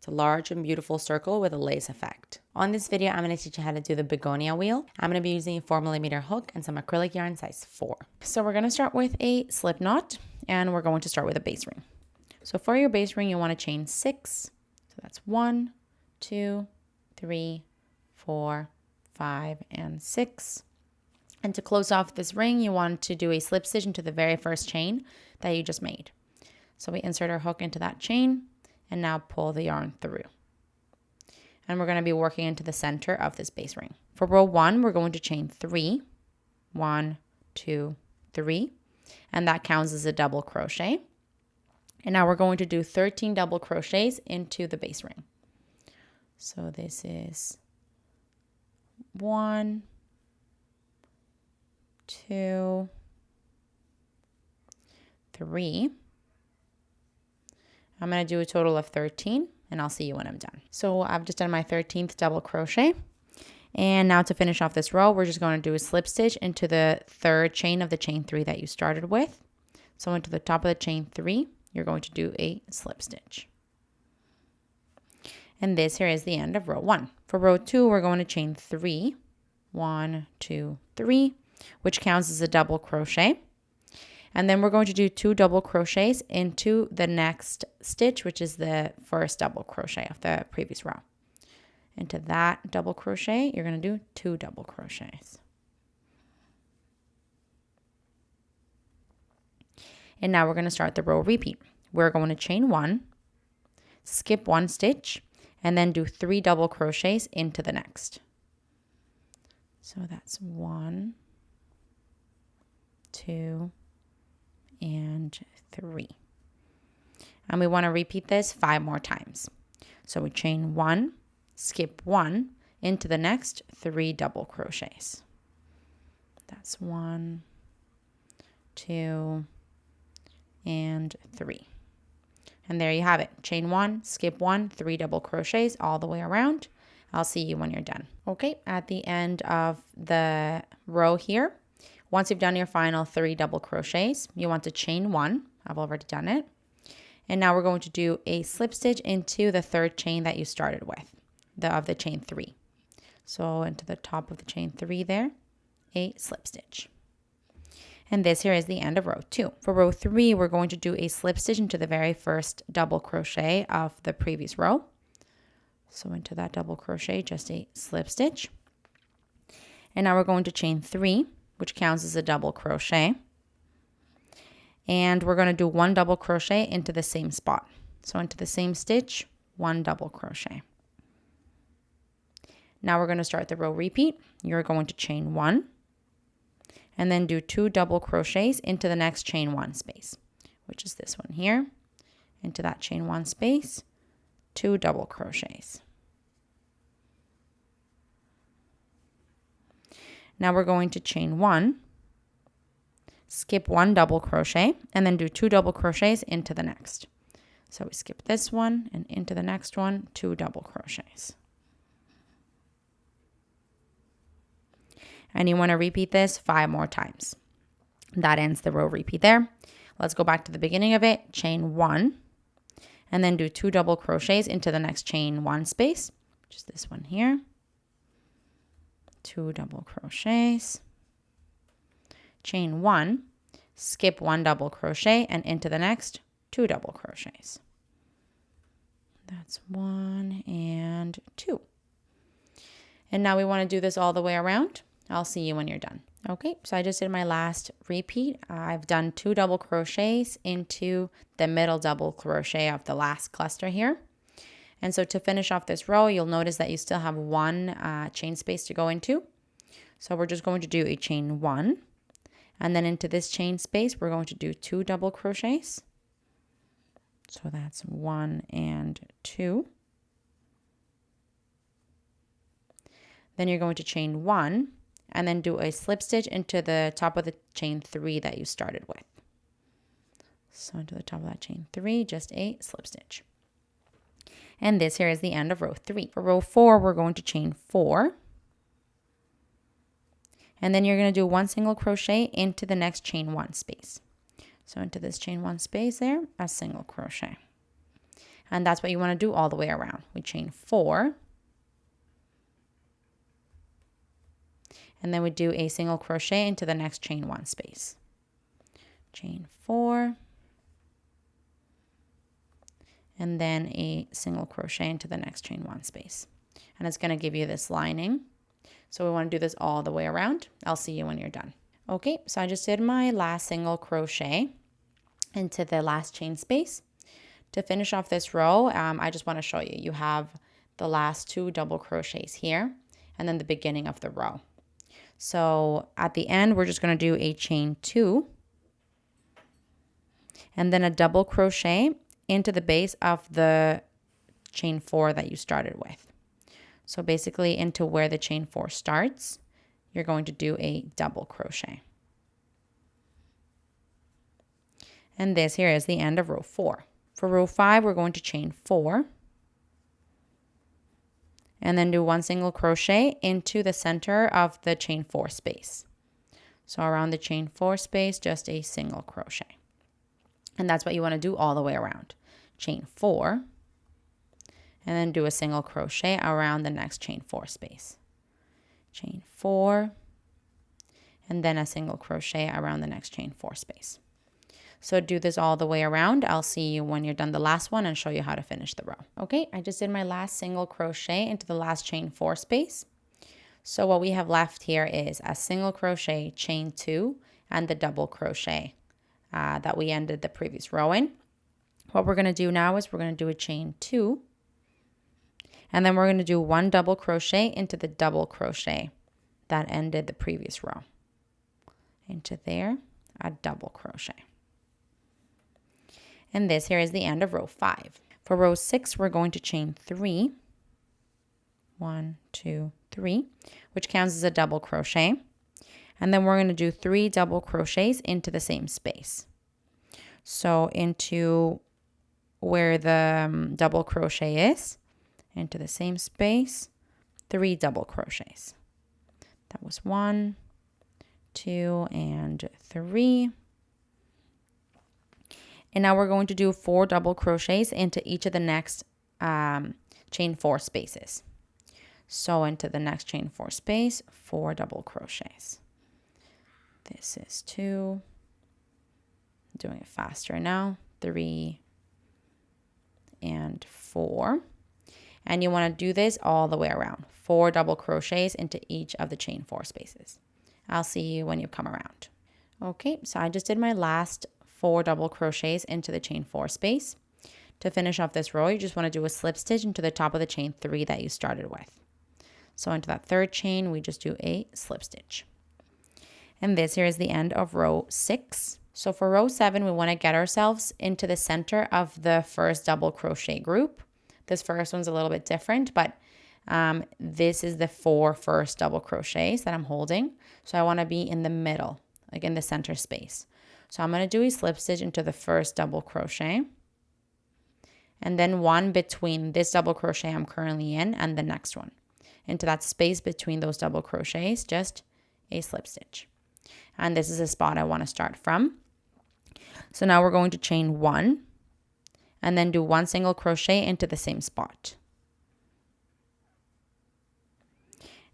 It's a large and beautiful circle with a lace effect. On this video, I'm going to teach you how to do the Begonia wheel. I'm going to be using a 4mm hook and some acrylic yarn size 4. So we're going to start with a slip knot, and we're going to start with a base ring. So for your base ring, you want to chain 6. So that's 1, 2, 3, 4, 5, and 6. And to close off this ring, you want to do a slip stitch into the very first chain that you just made. So we insert our hook into that chain and now pull the yarn through. And we're going to be working into the center of this base ring. For row 1, we're going to chain 3. 1, 2, 3. And that counts as a double crochet. And now we're going to do 13 double crochets into the base ring. So this is 1, 2, 3. I'm going to do a total of 13, and I'll see you when I'm done. So I've just done my 13th double crochet. And now to finish off this row, we're just going to do a slip stitch into the third chain of the chain 3 that you started with. So into the top of the chain 3, you're going to do a slip stitch. And this here is the end of row 1. For row 2, we're going to chain 3. 1, 2, 3, which counts as a double crochet. And then we're going to do 2 double crochets into the next stitch, which is the first double crochet of the previous row. Into that double crochet, you're going to do 2 double crochets. And now we're going to start the row repeat. We're going to chain 1, skip 1 stitch, and then do 3 double crochets into the next. So that's 1, 2, and 3. And we want to repeat this 5 more times. So we chain 1, skip 1 into the next 3 double crochets. That's 1, 2, and 3. And there you have it. Chain 1, skip 1, 3 double crochets all the way around. I'll see you when you're done. Okay, at the end of the row here, once you've done your final 3 double crochets, you want to chain 1. I've already done it. And now we're going to do a slip stitch into the third chain that you started with, of the chain 3. So into the top of the chain 3 there, a slip stitch. And this here is the end of row 2. For row 3, we're going to do a slip stitch into the very first double crochet of the previous row. So into that double crochet, just a slip stitch. And now we're going to chain 3, which counts as a double crochet. And we're going to do 1 double crochet into the same spot. So into the same stitch, 1 double crochet. Now we're going to start the row repeat. You're going to chain 1 and then do 2 double crochets into the next chain 1 space, which is this one here. Into that chain 1 space, 2 double crochets. Now we're going to chain 1, skip 1 double crochet, and then do 2 double crochets into the next. So we skip this one and into the next one, 2 double crochets. And you want to repeat this 5 more times. That ends the row repeat there. Let's go back to the beginning of it. Chain 1, and then do 2 double crochets into the next chain 1 space, which is this one here. 2 double crochets, chain 1, skip 1 double crochet, and into the next 2 double crochets. That's 1 and 2. And now we want to do this all the way around. I'll see you when you're done. Okay, so I just did my last repeat. I've done 2 double crochets into the middle double crochet of the last cluster here. And so to finish off this row, you'll notice that you still have 1 chain space to go into. So we're just going to do a chain 1. And then into this chain space, we're going to do 2 double crochets. So that's 1 and 2. Then you're going to chain 1 and then do a slip stitch into the top of the chain 3 that you started with. So into the top of that chain 3, just a slip stitch. And this here is the end of row 3. For row 4, we're going to chain 4. And then you're going to do 1 single crochet into the next chain 1 space. So into this chain 1 space there, a single crochet. And that's what you want to do all the way around. We chain 4. And then we do a single crochet into the next chain 1 space. Chain 4. And then a single crochet into the next chain 1 space. And it's going to give you this lining. So we want to do this all the way around. I'll see you when you're done. Okay, so I just did my last single crochet into the last chain space. To finish off this row, I just want to show you. You have the last 2 double crochets here and then the beginning of the row. So at the end, we're just going to do a chain 2 and then a double crochet into the base of the chain 4 that you started with. So basically into where the chain 4 starts, you're going to do a double crochet. And this here is the end of row 4. For row 5, we're going to chain 4 and then do 1 single crochet into the center of the chain 4 space. So around the chain 4 space, just a single crochet. And that's what you want to do all the way around. Chain 4 and then do a single crochet around the next chain 4 space. Chain 4 and then a single crochet around the next chain 4 space. So do this all the way around. I'll see you when you're done the last one and show you how to finish the row. Okay, I just did my last single crochet into the last chain 4 space. So what we have left here is a single crochet, chain 2, and the double crochet that we ended the previous row in. What we're going to do now is we're going to do a chain 2, and then we're going to do 1 double crochet into the double crochet that ended the previous row. Into there, a double crochet. And this here is the end of row 5. For row 6, we're going to chain 3. 1, 2, 3, which counts as a double crochet. And then we're going to do 3 double crochets into the same space. So into where the double crochet is, into the same space, 3 double crochets. That was 1, 2, and 3. And now we're going to do 4 double crochets into each of the next chain 4 spaces. So into the next chain 4 space, 4 double crochets. This is 2. Doing it faster now. 3 and 4. And you want to do this all the way around. 4 double crochets into each of the chain 4 spaces. I'll see you when you come around. Okay, so I just did my last 4 double crochets into the chain 4 space. To finish off this row, you just want to do a slip stitch into the top of the chain 3 that you started with. So into that 3rd chain, we just do a slip stitch. And this here is the end of row 6. So for row 7, we want to get ourselves into the center of the first double crochet group. This first one's a little bit different, but this is the 4 first double crochets that I'm holding. So I want to be in the middle, like in the center space. So I'm going to do a slip stitch into the first double crochet. And then 1 between this double crochet I'm currently in and the next one. Into that space between those double crochets, just a slip stitch. And this is a spot I want to start from. So now we're going to chain 1 and then do 1 single crochet into the same spot.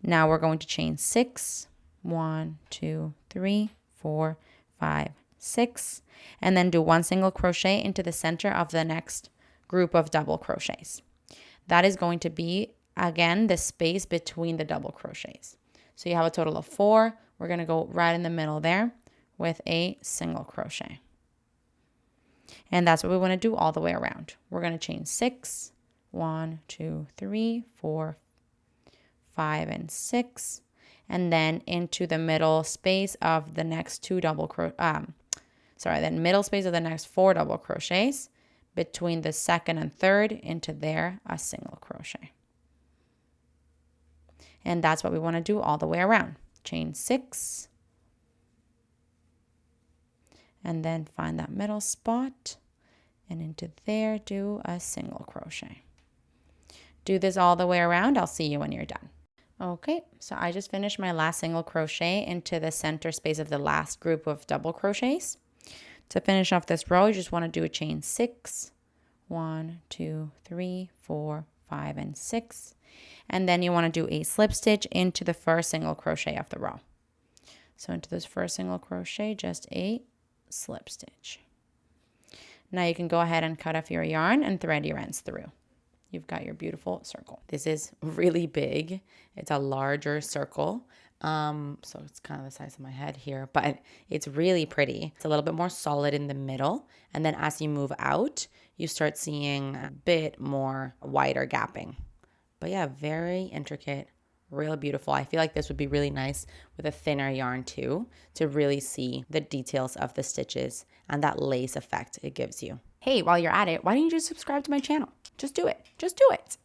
Now we're going to chain 6. 1, 2, 3, 4, 5, 6, and then do 1 single crochet into the center of the next group of double crochets. That is going to be, again, the space between the double crochets. So you have a total of 4. We're going to go right in the middle there with a single crochet. And that's what we want to do all the way around. We're going to chain 6, 1, 2, 3, 4, 5, and 6, and then into the middle space of the next 2 double middle space of the next 4 double crochets between the 2nd and 3rd, into there a single crochet. And that's what we want to do all the way around. Chain 6 and then find that middle spot and into there do a single crochet. Do this all the way around. I'll see you when you're done. Okay, so I just finished my last single crochet into the center space of the last group of double crochets. To finish off this row, you just want to do a chain 6, 1, 2, 3, 4, 5, and 6. And then you want to do a slip stitch into the first single crochet of the row. So into this first single crochet, just a slip stitch. Now you can go ahead and cut off your yarn and thread your ends through. You've got your beautiful circle. This is really big. It's a larger circle. So it's kind of the size of my head here, but it's really pretty. It's a little bit more solid in the middle. And then as you move out, you start seeing a bit more wider gapping. But yeah, very intricate, real beautiful. I feel like this would be really nice with a thinner yarn too, to really see the details of the stitches and that lace effect it gives you. Hey, while you're at it, why don't you just subscribe to my channel? Just do it. Just do it.